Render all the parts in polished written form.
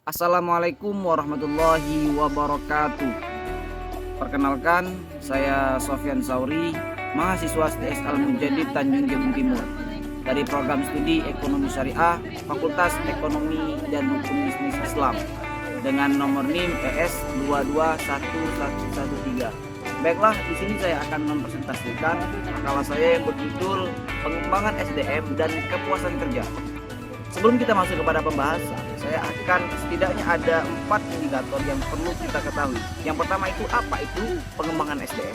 Assalamualaikum warahmatullahi wabarakatuh. Perkenalkan, saya Sofyan Sauri, mahasiswa STS Al-Mujadid Tanjung Jabung Timur dari program studi Ekonomi Syariah, Fakultas Ekonomi dan Hukum Bisnis Islam dengan nomor NIM ES 221113. Baiklah, di sini saya akan mempresentasikan makalah saya yang berjudul Pengembangan SDM dan Kepuasan Kerja. Sebelum kita masuk kepada pembahasan, saya akan setidaknya ada 4 indikator yang perlu kita ketahui. Yang pertama itu apa itu pengembangan SDM.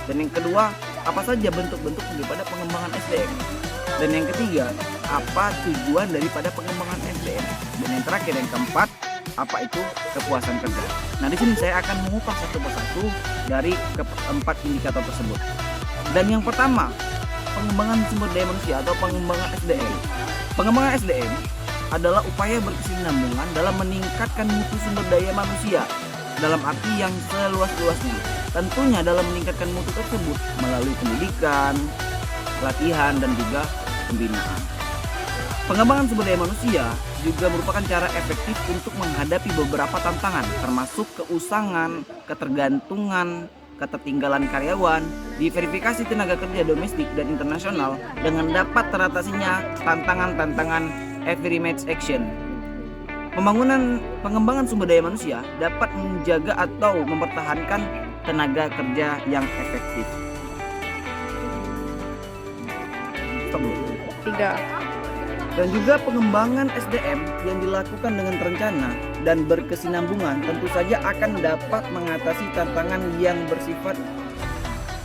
Dan yang kedua, apa saja bentuk-bentuk daripada pengembangan SDM. Dan yang ketiga, apa tujuan daripada pengembangan SDM. Dan yang terakhir, yang keempat, apa itu kepuasan kerja. Nah, di sini saya akan mengupas satu persatu dari keempat indikator tersebut. Dan yang pertama, pengembangan sumber daya manusia atau pengembangan SDM. Pengembangan SDM adalah upaya berkesinambungan dalam meningkatkan mutu sumber daya manusia dalam arti yang seluas-luasnya. Tentunya dalam meningkatkan mutu tersebut melalui pendidikan, pelatihan, dan juga pembinaan. Pengembangan sumber daya manusia juga merupakan cara efektif untuk menghadapi beberapa tantangan termasuk keusangan, ketergantungan, ketertinggalan karyawan, diverifikasi tenaga kerja domestik dan internasional dengan dapat teratasinya tantangan-tantangan affirmative action. Pengembangan sumber daya manusia dapat menjaga atau mempertahankan tenaga kerja yang efektif. Tiga. Dan juga pengembangan SDM yang dilakukan dengan terencana dan berkesinambungan tentu saja akan dapat mengatasi tantangan yang bersifat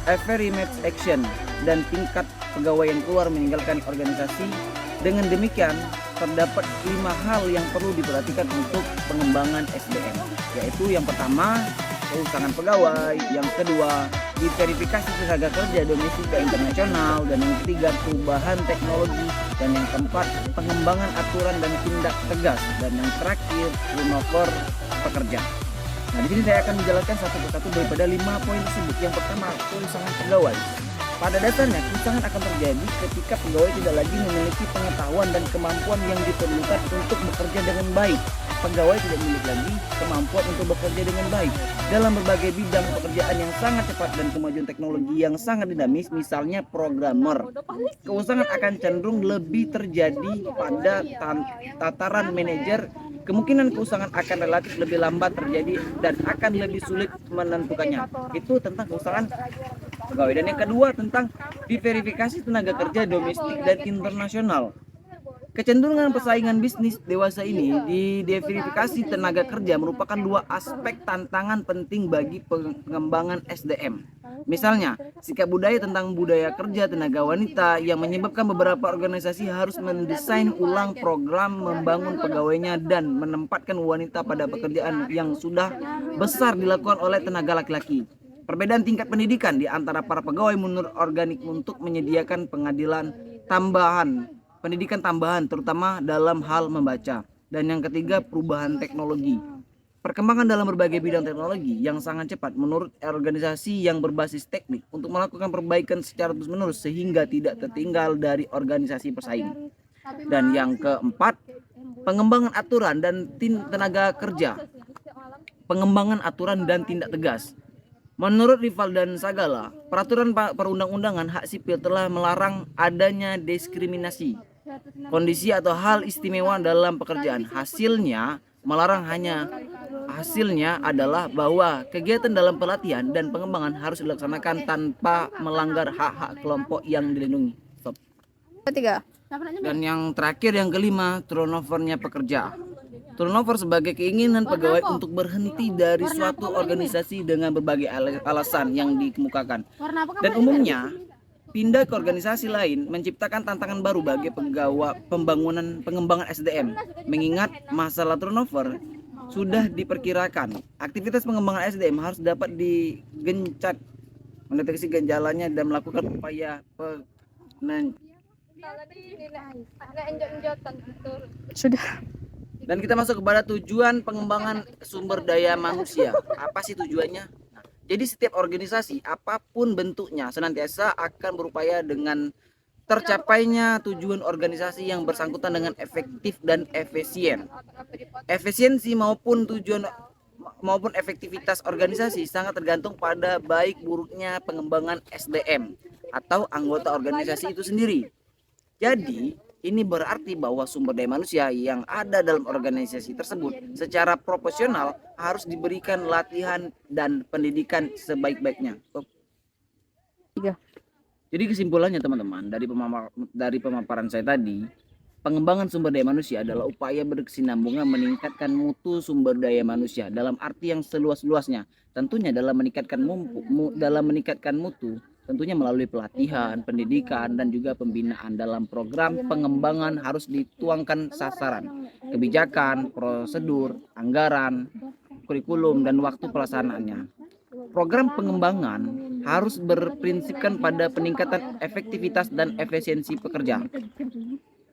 affirmative action dan tingkat pegawai yang keluar meninggalkan organisasi. Dengan demikian, terdapat 5 hal yang perlu diperhatikan untuk pengembangan SDM, yaitu yang pertama, keusangan pegawai, yang kedua, diverifikasi tenaga kerja domestik dan internasional, dan yang ketiga, perubahan teknologi, dan yang keempat, pengembangan aturan dan tindak tegas, dan yang terakhir, turnover pekerja. Nah, di sini saya akan menjelaskan satu persatu daripada 5 poin tersebut. Yang pertama, keusangan pegawai. Pada dasarnya, keusangan akan terjadi ketika pegawai tidak lagi memiliki pengetahuan dan kemampuan yang diperlukan untuk bekerja dengan baik. Pegawai tidak memiliki lagi kemampuan untuk bekerja dengan baik dalam berbagai bidang pekerjaan yang sangat cepat dan kemajuan teknologi yang sangat dinamis, misalnya programmer. Keusangan akan cenderung lebih terjadi pada tataran manajer. Kemungkinan keusangan akan relatif lebih lambat terjadi dan akan lebih sulit menentukannya. Itu tentang keusangan pegawai. Dan yang kedua tentang diverifikasi tenaga kerja domestik dan internasional. Kecenderungan persaingan bisnis dewasa ini di diverifikasi tenaga kerja merupakan 2 aspek tantangan penting bagi pengembangan SDM. Misalnya, sikap budaya tentang budaya kerja tenaga wanita yang menyebabkan beberapa organisasi harus mendesain ulang program membangun pegawainya dan menempatkan wanita pada pekerjaan yang sudah besar dilakukan oleh tenaga laki-laki. Perbedaan tingkat pendidikan di antara para pegawai menurut organik untuk menyediakan pendidikan tambahan terutama dalam hal membaca. Dan yang ketiga, perubahan teknologi. Perkembangan dalam berbagai bidang teknologi yang sangat cepat menurut organisasi yang berbasis teknik untuk melakukan perbaikan secara terus-menerus sehingga tidak tertinggal dari organisasi pesaing. Dan yang keempat, pengembangan aturan dan tenaga kerja. Pengembangan aturan dan tindak tegas. Menurut Rival dan Sagala, peraturan perundang-undangan hak sipil telah melarang adanya diskriminasi, kondisi atau hal istimewa dalam pekerjaan. Hasilnya adalah bahwa kegiatan dalam pelatihan dan pengembangan harus dilaksanakan tanpa melanggar hak-hak kelompok yang dilindungi. Stop. Tiga. Dan yang terakhir, yang kelima, turnovernya pekerja. Turnover sebagai keinginan pegawai untuk berhenti dari suatu organisasi dengan berbagai alasan yang dikemukakan. Dan umumnya pindah ke organisasi lain menciptakan tantangan baru bagi pegawai pengembangan SDM. Mengingat masalah turnover sudah diperkirakan, aktivitas pengembangan SDM harus dapat digencat, mendeteksi gejalanya dan melakukan upaya Sudah. Dan kita masuk kepada tujuan pengembangan sumber daya manusia. Apa sih tujuannya? Jadi setiap organisasi apapun bentuknya senantiasa akan berupaya dengan tercapainya tujuan organisasi yang bersangkutan dengan efektif dan efisien. Efisiensi maupun efektivitas organisasi sangat tergantung pada baik buruknya pengembangan SDM atau anggota organisasi itu sendiri. Jadi, ini berarti bahwa sumber daya manusia yang ada dalam organisasi tersebut secara proporsional harus diberikan latihan dan pendidikan sebaik-baiknya. Tiga. Jadi kesimpulannya teman-teman, dari pemaparan saya tadi, pengembangan sumber daya manusia adalah upaya berkesinambungan meningkatkan mutu sumber daya manusia dalam arti yang seluas-luasnya. Tentunya dalam meningkatkan mutu, tentunya melalui pelatihan, pendidikan, dan juga pembinaan. Dalam program pengembangan harus dituangkan sasaran, kebijakan, prosedur, anggaran, kurikulum, dan waktu pelaksanaannya. Program pengembangan harus berprinsipkan pada peningkatan efektivitas dan efisiensi pekerja.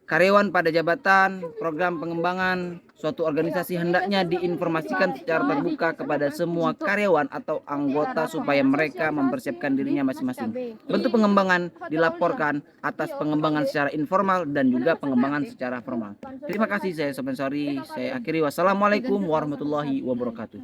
Karyawan pada jabatan, program pengembangan suatu organisasi hendaknya diinformasikan secara terbuka kepada semua karyawan atau anggota supaya mereka mempersiapkan dirinya masing-masing. Bentuk pengembangan dilaporkan atas pengembangan secara informal dan juga pengembangan secara formal. Terima kasih, saya Soben Sori. Saya akhiri. Wassalamualaikum warahmatullahi wabarakatuh.